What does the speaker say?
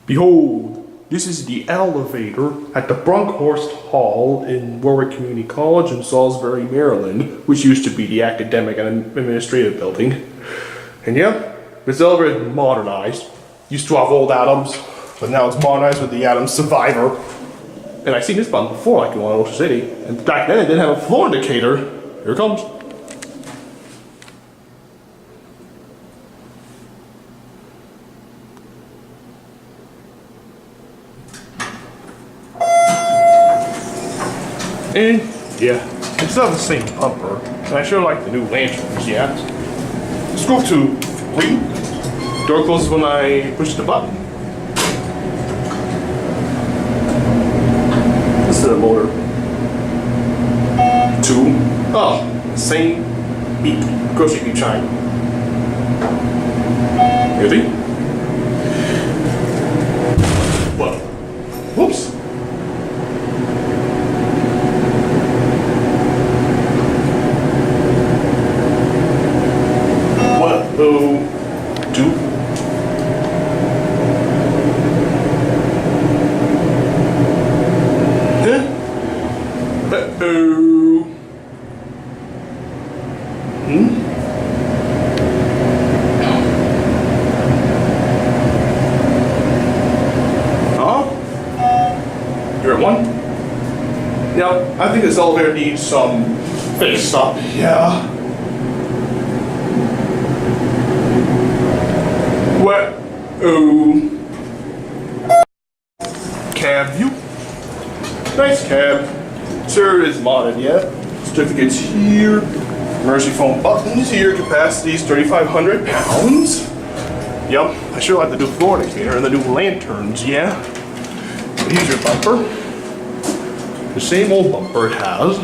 Behold, this is the elevator at the Brunkhorst Hall in Wor-Wic Community College in Salisbury, Maryland, which used to be the academic and administrative building. And yeah, this elevator is modernized. Used to have old atoms, but now it's modernized with the Atom Survivor. And I've seen this button before, like in Ocean City. And back then it didn't have a floor indicator. Here it comes. And yeah, it still has the same bumper. And I sure like the new lanterns, yeah. Scroll to 3. Door closes when I push the button. This is the motor. 2. Oh, same beep. Grocery beep chime. Ready? What? Whoops. Uh-oh. You're at 1? Now, I think this elevator needs some fix up. Yeah. What? Oh. Cab view. Nice cab. Sure is modded, yeah. Certificates here. Emergency phone buttons here. Capacities 3,500 pounds. Yep. I sure like the new floor indicator and the new lanterns, yeah. Here's your bumper. The same old bumper it has.